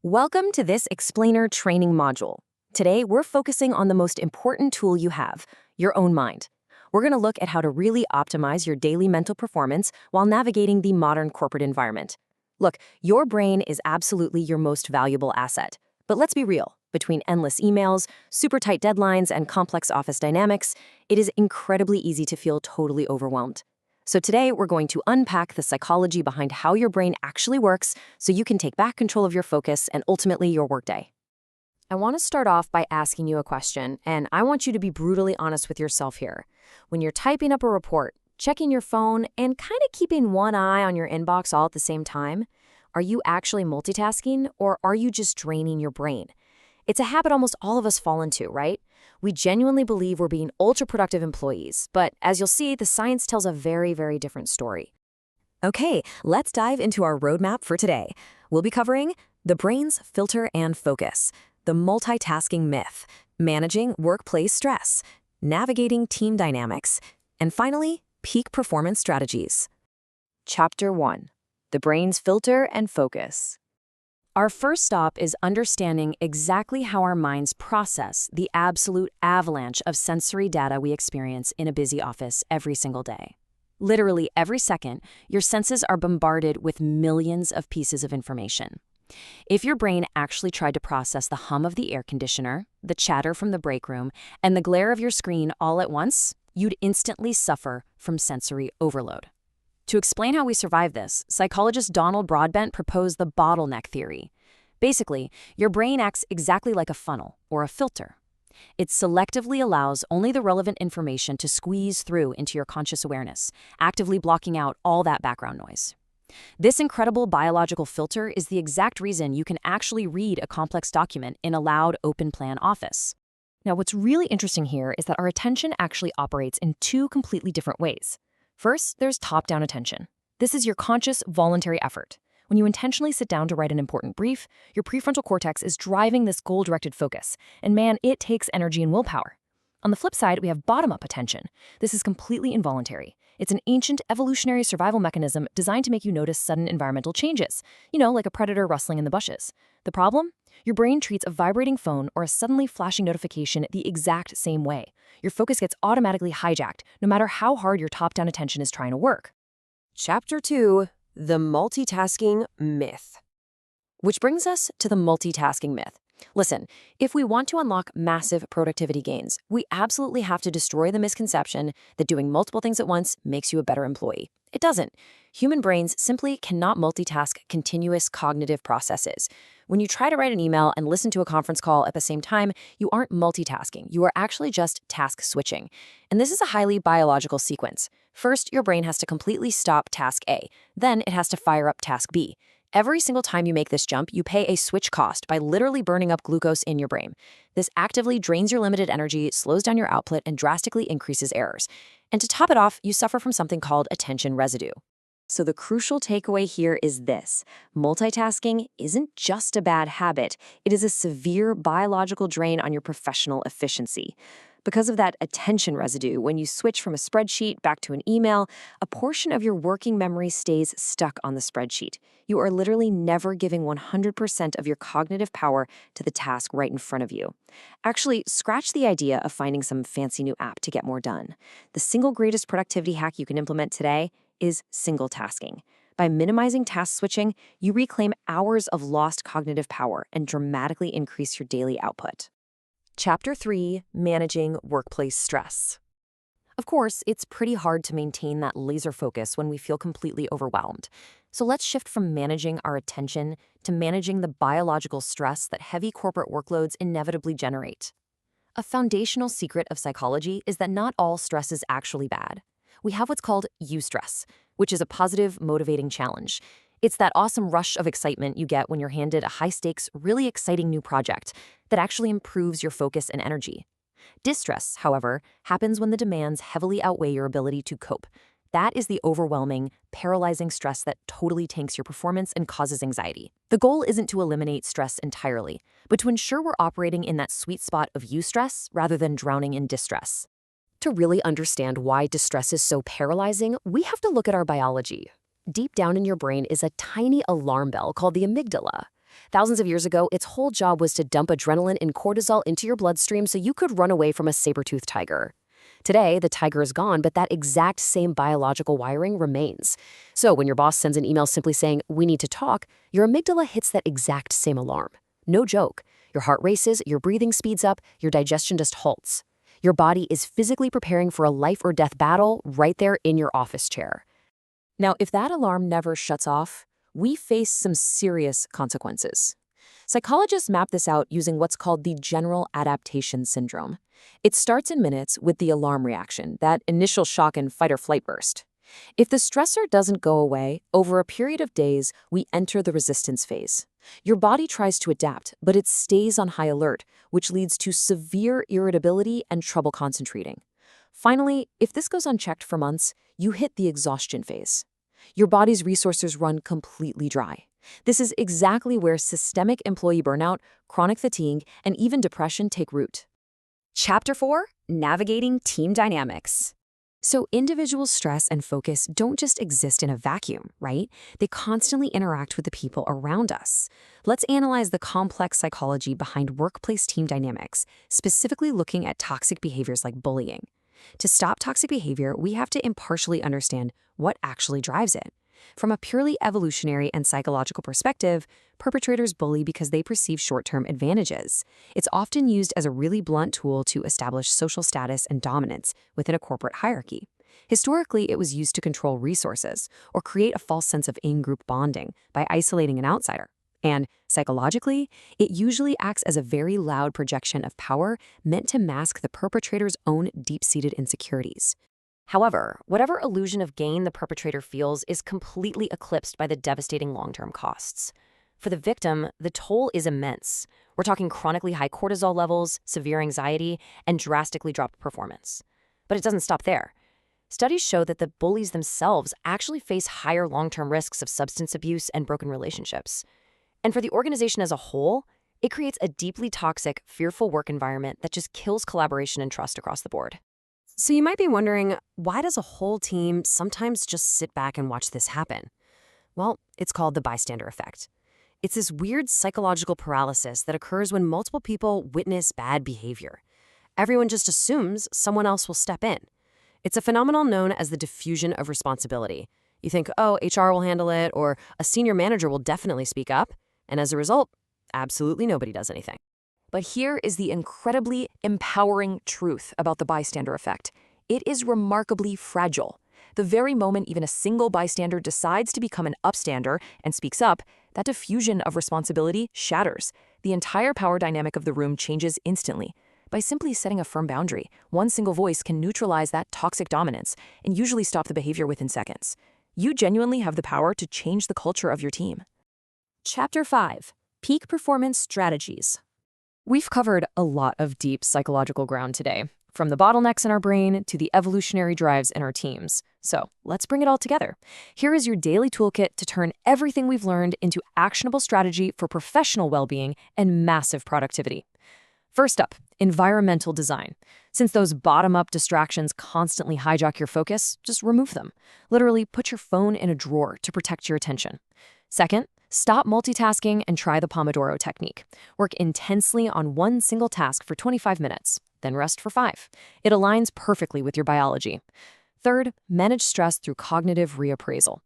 Welcome to this explainer training module. Today, we're focusing on the most important tool you have, your own mind. We're going to look at how to really optimize your daily mental performance while navigating the modern corporate environment. Look, your brain is absolutely your most valuable asset. But let's be real. Between endless emails, super tight deadlines, and complex office dynamics, it is incredibly easy to feel totally overwhelmed. So today, we're going to unpack the psychology behind how your brain actually works so you can take back control of your focus and ultimately your workday. I want to start off by asking you a question, and I want you to be brutally honest with yourself here. When you're typing up a report, checking your phone, and kind of keeping one eye on your inbox all at the same time, are you actually multitasking, or are you just draining your brain? It's a habit almost all of us fall into, right? We genuinely believe we're being ultra-productive employees, but as you'll see, the science tells a very, very different story. Okay, let's dive into our roadmap for today. We'll be covering the brain's filter and focus, the multitasking myth, managing workplace stress, navigating team dynamics, and finally, peak performance strategies. Chapter 1. The brain's filter and focus. Our first stop is understanding exactly how our minds process the absolute avalanche of sensory data we experience in a busy office every single day. Literally every second, your senses are bombarded with millions of pieces of information. If your brain actually tried to process the hum of the air conditioner, the chatter from the break room, and the glare of your screen all at once, you'd instantly suffer from sensory overload. To explain how we survive this, psychologist Donald Broadbent proposed the bottleneck theory. Basically, your brain acts exactly like a funnel or a filter. It selectively allows only the relevant information to squeeze through into your conscious awareness, actively blocking out all that background noise. This incredible biological filter is the exact reason you can actually read a complex document in a loud, open-plan office. Now, what's really interesting here is that our attention actually operates in two completely different ways. First, there's top-down attention. This is your conscious, voluntary effort. When you intentionally sit down to write an important brief, your prefrontal cortex is driving this goal-directed focus, and man, it takes energy and willpower. On the flip side, we have bottom-up attention. This is completely involuntary. It's an ancient evolutionary survival mechanism designed to make you notice sudden environmental changes, like a predator rustling in the bushes. The problem? Your brain treats a vibrating phone or a suddenly flashing notification the exact same way. Your focus gets automatically hijacked, no matter how hard your top-down attention is trying to work. Chapter 2. The multitasking myth. Which brings us to the multitasking myth. Listen, if we want to unlock massive productivity gains, we absolutely have to destroy the misconception that doing multiple things at once makes you a better employee. It doesn't. Human brains simply cannot multitask continuous cognitive processes. When you try to write an email and listen to a conference call at the same time, you aren't multitasking. You are actually just task switching. And this is a highly biological sequence. First, your brain has to completely stop task A. Then it has to fire up task B. Every single time you make this jump, you pay a switch cost by literally burning up glucose in your brain. This actively drains your limited energy, slows down your output, and drastically increases errors. And to top it off, you suffer from something called attention residue. So the crucial takeaway here is this: multitasking isn't just a bad habit, it is a severe biological drain on your professional efficiency. Because of that attention residue, when you switch from a spreadsheet back to an email, a portion of your working memory stays stuck on the spreadsheet. You are literally never giving 100% of your cognitive power to the task right in front of you. Actually, scratch the idea of finding some fancy new app to get more done. The single greatest productivity hack you can implement today is single tasking. By minimizing task switching, you reclaim hours of lost cognitive power and dramatically increase your daily output. Chapter 3. Managing workplace stress. Of course, it's pretty hard to maintain that laser focus when we feel completely overwhelmed. So let's shift from managing our attention to managing the biological stress that heavy corporate workloads inevitably generate. A foundational secret of psychology is that not all stress is actually bad. We have what's called eustress, which is a positive, motivating challenge. It's that awesome rush of excitement you get when you're handed a high-stakes, really exciting new project that actually improves your focus and energy. Distress, however, happens when the demands heavily outweigh your ability to cope. That is the overwhelming, paralyzing stress that totally tanks your performance and causes anxiety. The goal isn't to eliminate stress entirely, but to ensure we're operating in that sweet spot of eustress rather than drowning in distress. To really understand why distress is so paralyzing, we have to look at our biology. Deep down in your brain is a tiny alarm bell called the amygdala. Thousands of years ago, its whole job was to dump adrenaline and cortisol into your bloodstream so you could run away from a saber-toothed tiger. Today, the tiger is gone, but that exact same biological wiring remains. So when your boss sends an email simply saying, "We need to talk," your amygdala hits that exact same alarm. No joke. Your heart races, your breathing speeds up, your digestion just halts. Your body is physically preparing for a life or death battle right there in your office chair. Now, if that alarm never shuts off, we face some serious consequences. Psychologists map this out using what's called the general adaptation syndrome. It starts in minutes with the alarm reaction, that initial shock and fight or flight burst. If the stressor doesn't go away, over a period of days, we enter the resistance phase. Your body tries to adapt, but it stays on high alert, which leads to severe irritability and trouble concentrating. Finally, if this goes unchecked for months, you hit the exhaustion phase. Your body's resources run completely dry. This is exactly where systemic employee burnout, chronic fatigue, and even depression take root. Chapter 4: Navigating Team Dynamics. So individual stress and focus don't just exist in a vacuum, right? They constantly interact with the people around us. Let's analyze the complex psychology behind workplace team dynamics, specifically looking at toxic behaviors like bullying. To stop toxic behavior, we have to impartially understand what actually drives it. From a purely evolutionary and psychological perspective, perpetrators bully because they perceive short-term advantages. It's often used as a really blunt tool to establish social status and dominance within a corporate hierarchy. Historically, it was used to control resources or create a false sense of in-group bonding by isolating an outsider. And psychologically, it usually acts as a very loud projection of power meant to mask the perpetrator's own deep-seated insecurities. However, whatever illusion of gain the perpetrator feels is completely eclipsed by the devastating long-term costs. For the victim, the toll is immense. We're talking chronically high cortisol levels, severe anxiety, and drastically dropped performance. But it doesn't stop there. Studies show that the bullies themselves actually face higher long-term risks of substance abuse and broken relationships. And for the organization as a whole, it creates a deeply toxic, fearful work environment that just kills collaboration and trust across the board. So you might be wondering, why does a whole team sometimes just sit back and watch this happen? Well, it's called the bystander effect. It's this weird psychological paralysis that occurs when multiple people witness bad behavior. Everyone just assumes someone else will step in. It's a phenomenon known as the diffusion of responsibility. You think, oh, HR will handle it, or a senior manager will definitely speak up, and as a result, absolutely nobody does anything. But here is the incredibly empowering truth about the bystander effect. It is remarkably fragile. The very moment even a single bystander decides to become an upstander and speaks up, that diffusion of responsibility shatters. The entire power dynamic of the room changes instantly. By simply setting a firm boundary, one single voice can neutralize that toxic dominance and usually stop the behavior within seconds. You genuinely have the power to change the culture of your team. Chapter 5: Peak Performance Strategies. We've covered a lot of deep psychological ground today, from the bottlenecks in our brain to the evolutionary drives in our teams. So let's bring it all together. Here is your daily toolkit to turn everything we've learned into actionable strategy for professional well-being and massive productivity. First up, environmental design. Since those bottom-up distractions constantly hijack your focus, just remove them. Literally, put your phone in a drawer to protect your attention. Second, stop multitasking and try the Pomodoro technique. Work intensely on one single task for 25 minutes, then rest for 5. It aligns perfectly with your biology. Third, manage stress through cognitive reappraisal.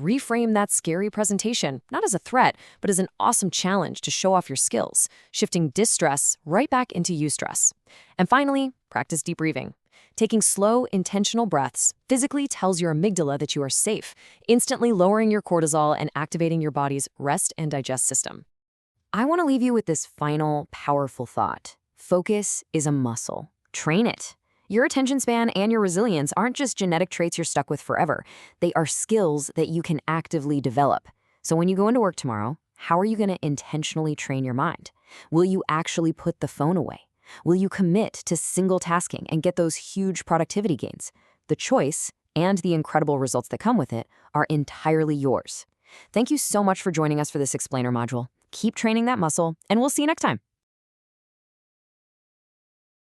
Reframe that scary presentation, not as a threat, but as an awesome challenge to show off your skills, shifting distress right back into eustress. And finally, practice deep breathing. Taking slow, intentional breaths physically tells your amygdala that you are safe, instantly lowering your cortisol and activating your body's rest and digest system. I want to leave you with this final, powerful thought. Focus is a muscle. Train it. Your attention span and your resilience aren't just genetic traits you're stuck with forever. They are skills that you can actively develop. So when you go into work tomorrow, how are you going to intentionally train your mind? Will you actually put the phone away? Will you commit to single tasking and get those huge productivity gains? The choice, and the incredible results that come with it, are entirely yours. Thank you so much for joining us for this explainer module. Keep training that muscle, and we'll see you next time.